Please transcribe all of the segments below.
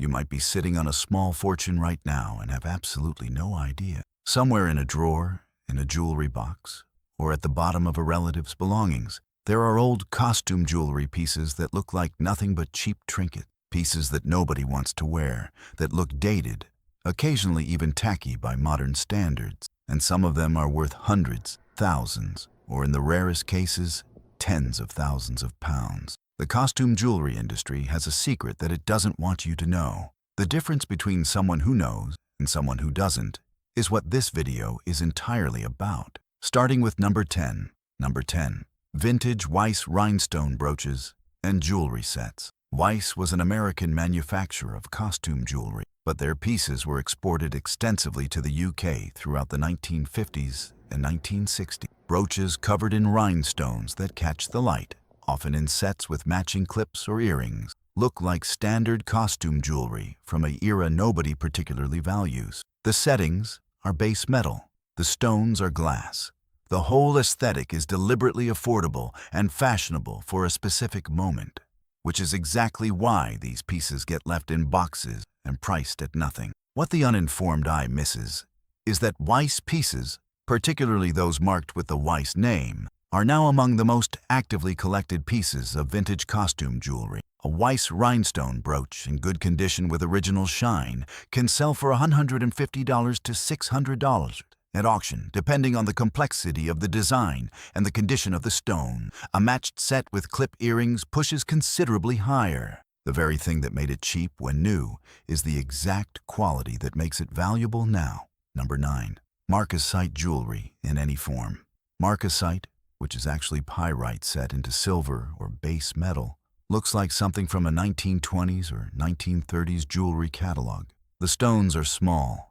You might be sitting on a small fortune right now and have absolutely no idea. Somewhere in a drawer, in a jewelry box, or at the bottom of a relative's belongings, there are old costume jewelry pieces that look like nothing but cheap trinkets. Pieces that nobody wants to wear, that look dated, occasionally even tacky by modern standards. And some of them are worth hundreds, thousands, or in the rarest cases, tens of thousands of pounds. The costume jewelry industry has a secret that it doesn't want you to know. The difference between someone who knows and someone who doesn't is what this video is entirely about. Starting with number 10. Number 10. Vintage Weiss rhinestone brooches and jewelry sets. Weiss was an American manufacturer of costume jewelry, but their pieces were exported extensively to the UK throughout the 1950s and 1960s. Brooches covered in rhinestones that catch the light, often in sets with matching clips or earrings, look like standard costume jewelry from an era nobody particularly values. The settings are base metal. The stones are glass. The whole aesthetic is deliberately affordable and fashionable for a specific moment, which is exactly why these pieces get left in boxes and priced at nothing. What the uninformed eye misses is that Weiss pieces, particularly those marked with the Weiss name, are now among the most actively collected pieces of vintage costume jewelry. A Weiss rhinestone brooch in good condition with original shine can sell for $150 to $600 at auction, depending on the complexity of the design and the condition of the stone. A matched set with clip earrings pushes considerably higher. The very thing that made it cheap when new is the exact quality that makes it valuable now. Number 9. Marcasite jewelry in any form. Marcasite, which is actually pyrite set into silver or base metal, looks like something from a 1920s or 1930s jewelry catalog. The stones are small,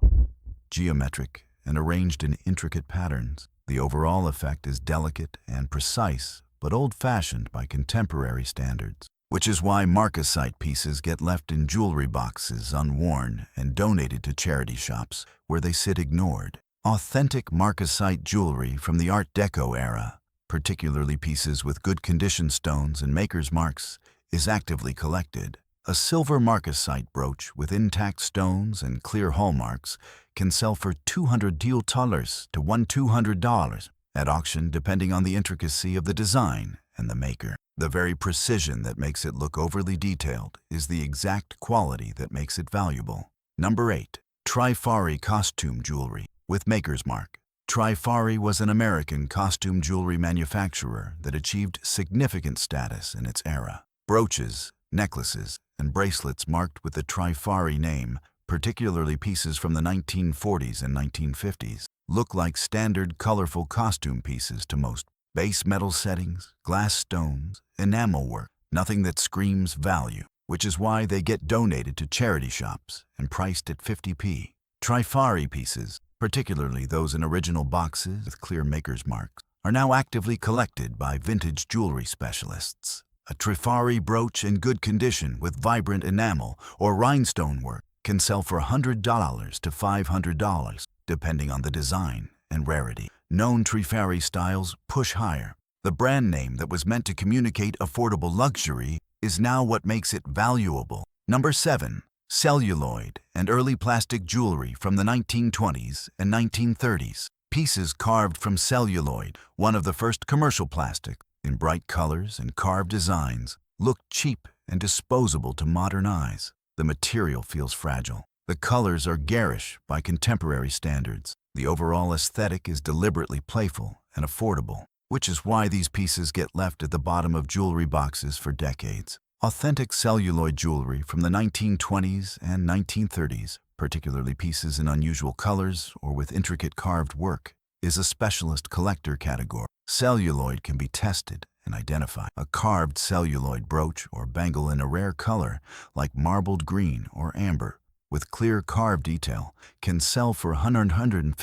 geometric, and arranged in intricate patterns. The overall effect is delicate and precise, but old-fashioned by contemporary standards, which is why marcasite pieces get left in jewelry boxes unworn and donated to charity shops where they sit ignored. Authentic marcasite jewelry from the Art Deco era, particularly pieces with good condition stones and maker's marks, is actively collected. A silver marcasite brooch with intact stones and clear hallmarks can sell for $200 to $200 at auction, depending on the intricacy of the design and the maker. The very precision that makes it look overly detailed is the exact quality that makes it valuable. Number 8. Trifari costume jewelry with maker's mark. Trifari was an American costume jewelry manufacturer that achieved significant status in its era. Brooches, necklaces, and bracelets marked with the Trifari name, particularly pieces from the 1940s and 1950s, look like standard colorful costume pieces to most. Base metal settings, glass stones, enamel work, nothing that screams value, which is why they get donated to charity shops and priced at 50p. Trifari pieces, particularly those in original boxes with clear maker's marks, are now actively collected by vintage jewelry specialists. A Trifari brooch in good condition with vibrant enamel or rhinestone work can sell for $100 to $500, depending on the design and rarity. Known Trifari styles push higher. The brand name that was meant to communicate affordable luxury is now what makes it valuable. Number 7. Celluloid and early plastic jewelry from the 1920s and 1930s. Pieces carved from celluloid, one of the first commercial plastics, in bright colors and carved designs, look cheap and disposable to modern eyes. The material feels fragile. The colors are garish by contemporary standards. The overall aesthetic is deliberately playful and affordable, which is why these pieces get left at the bottom of jewelry boxes for decades. Authentic celluloid jewelry from the 1920s and 1930s, particularly pieces in unusual colors or with intricate carved work, is a specialist collector category. Celluloid can be tested and identified. A carved celluloid brooch or bangle in a rare color, like marbled green or amber, with clear carved detail, can sell for $150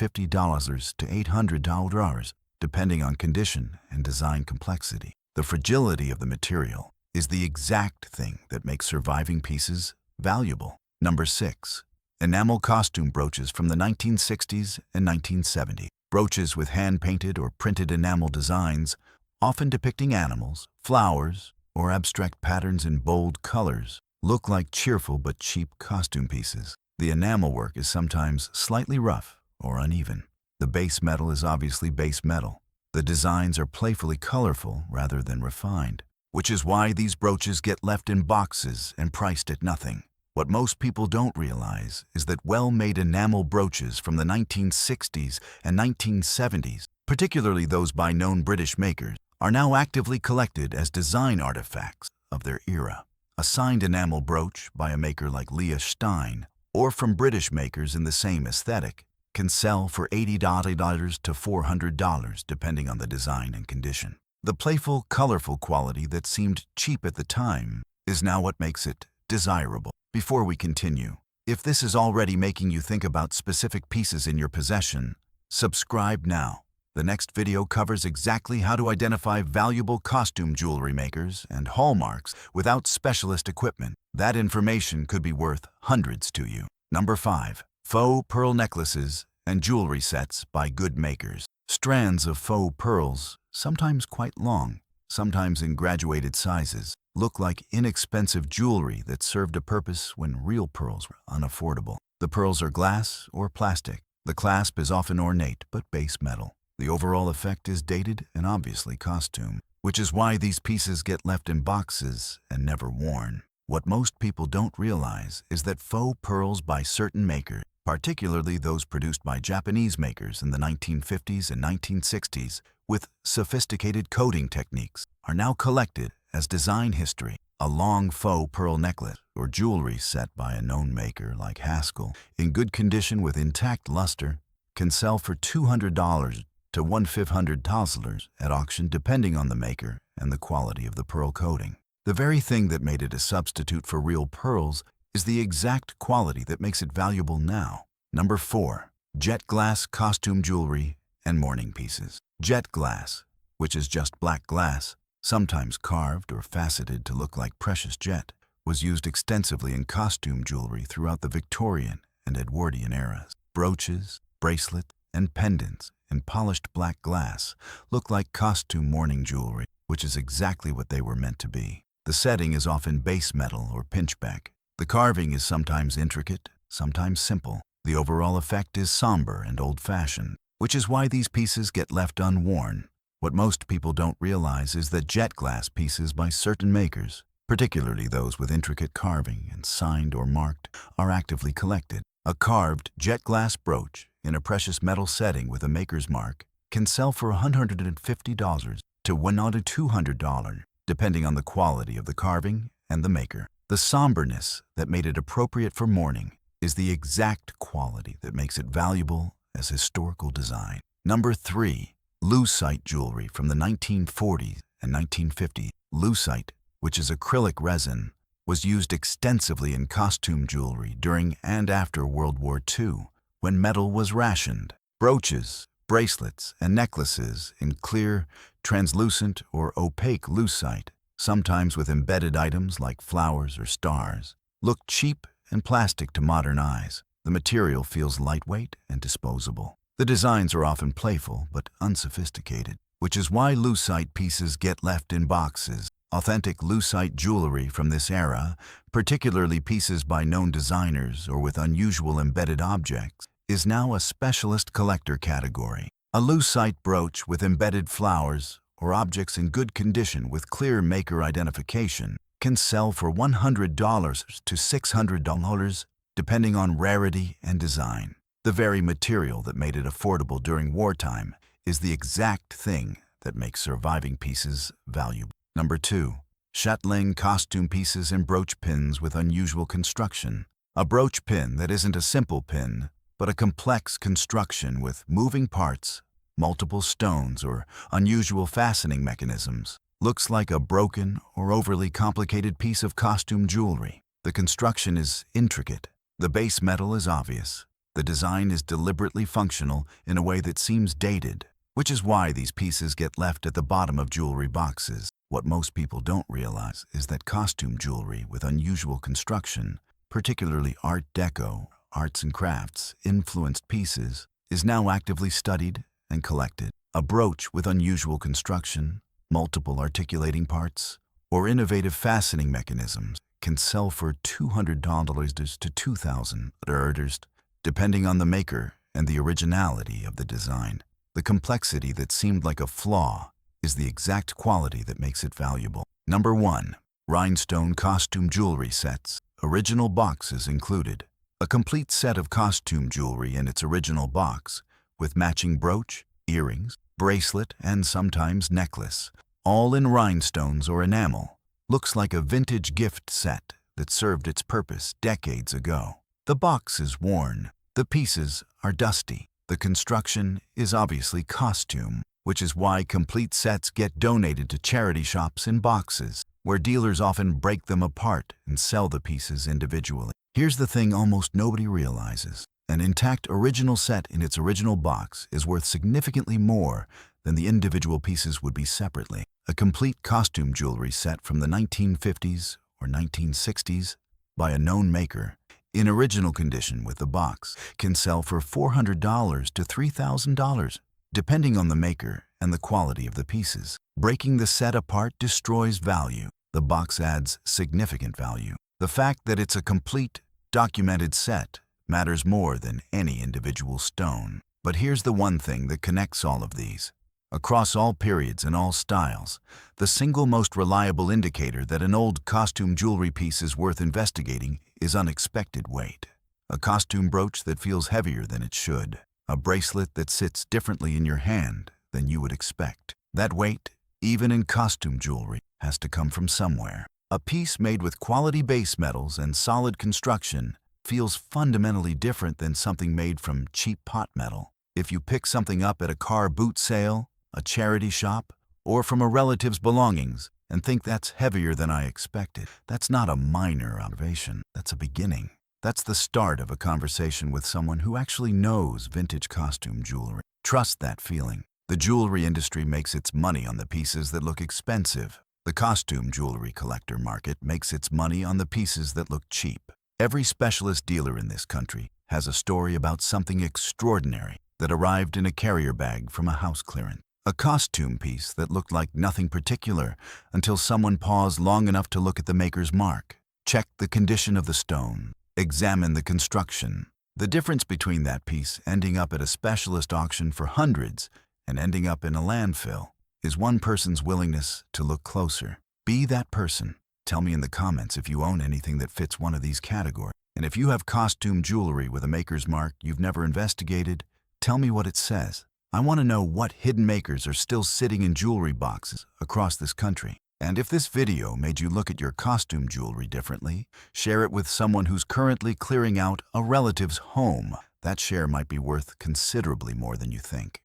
to $800, depending on condition and design complexity. The fragility of the material is the exact thing that makes surviving pieces valuable. Number 6. Enamel costume brooches from the 1960s and 1970s. Brooches with hand-painted or printed enamel designs, often depicting animals, flowers, or abstract patterns in bold colors, look like cheerful but cheap costume pieces. The enamel work is sometimes slightly rough or uneven. The base metal is obviously base metal. The designs are playfully colorful rather than refined, which is why these brooches get left in boxes and priced at nothing. What most people don't realize is that well-made enamel brooches from the 1960s and 1970s, particularly those by known British makers, are now actively collected as design artifacts of their era. A signed enamel brooch by a maker like Leah Stein, or from British makers in the same aesthetic, can sell for $80 to $400 depending on the design and condition. The playful, colorful quality that seemed cheap at the time is now what makes it desirable. Before we continue, if this is already making you think about specific pieces in your possession, subscribe now. The next video covers exactly how to identify valuable costume jewelry makers and hallmarks without specialist equipment. That information could be worth hundreds to you. Number 5. Faux pearl necklaces and jewelry sets by good makers. Strands of faux pearls, sometimes quite long, sometimes in graduated sizes, look like inexpensive jewelry that served a purpose when real pearls were unaffordable. The pearls are glass or plastic. The clasp is often ornate but base metal. The overall effect is dated and obviously costume, which is why these pieces get left in boxes and never worn. What most people don't realize is that faux pearls by certain makers, particularly those produced by Japanese makers in the 1950s and 1960s with sophisticated coating techniques, are now collected as design history. A long faux pearl necklace or jewelry set by a known maker like Haskell, in good condition with intact luster, can sell for $200 to $1,500 at auction depending on the maker and the quality of the pearl coating. The very thing that made it a substitute for real pearls is the exact quality that makes it valuable now. Number 4. Jet glass costume jewelry and mourning pieces. Jet glass, which is just black glass, sometimes carved or faceted to look like precious jet, was used extensively in costume jewelry throughout the Victorian and Edwardian eras. Brooches, bracelets, and pendants in polished black glass look like costume mourning jewelry, which is exactly what they were meant to be. The setting is often base metal or pinchbeck. The carving is sometimes intricate, sometimes simple. The overall effect is somber and old-fashioned, which is why these pieces get left unworn. What most people don't realize is that jet glass pieces by certain makers, particularly those with intricate carving and signed or marked, are actively collected. A carved jet glass brooch in a precious metal setting with a maker's mark can sell for $150 to $200, depending on the quality of the carving and the maker. The somberness that made it appropriate for mourning is the exact quality that makes it valuable as historical design. Number 3. Lucite jewelry from the 1940s and 1950s. Lucite, which is acrylic resin, was used extensively in costume jewelry during and after World War II, when metal was rationed. Brooches, bracelets, and necklaces in clear, translucent, or opaque lucite, sometimes with embedded items like flowers or stars, look cheap and plastic to modern eyes. The material feels lightweight and disposable. The designs are often playful but unsophisticated, which is why lucite pieces get left in boxes. Authentic lucite jewelry from this era, particularly pieces by known designers or with unusual embedded objects, is now a specialist collector category. A lucite brooch with embedded flowers or objects in good condition with clear maker identification can sell for $100 to $600 depending on rarity and design. The very material that made it affordable during wartime is the exact thing that makes surviving pieces valuable. Number 2. Chatelaine costume pieces and brooch pins with unusual construction. A brooch pin that isn't a simple pin, but a complex construction with moving parts, multiple stones, or unusual fastening mechanisms, looks like a broken or overly complicated piece of costume jewelry. The construction is intricate. The base metal is obvious. The design is deliberately functional in a way that seems dated, which is why these pieces get left at the bottom of jewelry boxes. What most people don't realize is that costume jewelry with unusual construction, particularly Art Deco, arts and crafts, influenced pieces, is now actively studied and collected. A brooch with unusual construction, multiple articulating parts, or innovative fastening mechanisms can sell for $200 to $2,000, depending on the maker and the originality of the design. The complexity that seemed like a flaw is the exact quality that makes it valuable. Number 1. Rhinestone costume jewelry sets, original boxes included. A complete set of costume jewelry in its original box, with matching brooch, earrings, bracelet, and sometimes necklace, all in rhinestones or enamel, looks like a vintage gift set that served its purpose decades ago. The box is worn, the pieces are dusty. The construction is obviously costume, which is why complete sets get donated to charity shops in boxes, where dealers often break them apart and sell the pieces individually. Here's the thing almost nobody realizes. An intact original set in its original box is worth significantly more than the individual pieces would be separately. A complete costume jewelry set from the 1950s or 1960s by a known maker, in original condition with the box, can sell for $400 to $3,000, depending on the maker and the quality of the pieces. Breaking the set apart destroys value. The box adds significant value. The fact that it's a complete, documented set matters more than any individual stone. But here's the one thing that connects all of these. Across all periods and all styles, the single most reliable indicator that an old costume jewelry piece is worth investigating is unexpected weight. A costume brooch that feels heavier than it should. A bracelet that sits differently in your hand than you would expect. That weight, even in costume jewelry, has to come from somewhere. A piece made with quality base metals and solid construction feels fundamentally different than something made from cheap pot metal. If you pick something up at a car boot sale, a charity shop, or from a relative's belongings and think that's heavier than I expected, that's not a minor observation. That's a beginning. That's the start of a conversation with someone who actually knows vintage costume jewelry. Trust that feeling. The jewelry industry makes its money on the pieces that look expensive. The costume jewelry collector market makes its money on the pieces that look cheap. Every specialist dealer in this country has a story about something extraordinary that arrived in a carrier bag from a house clearance. A costume piece that looked like nothing particular until someone paused long enough to look at the maker's mark. Check the condition of the stone. Examine the construction. The difference between that piece ending up at a specialist auction for hundreds and ending up in a landfill is one person's willingness to look closer. Be that person. Tell me in the comments if you own anything that fits one of these categories. And if you have costume jewelry with a maker's mark you've never investigated, tell me what it says. I want to know what hidden makers are still sitting in jewelry boxes across this country. And if this video made you look at your costume jewelry differently, share it with someone who's currently clearing out a relative's home. That share might be worth considerably more than you think.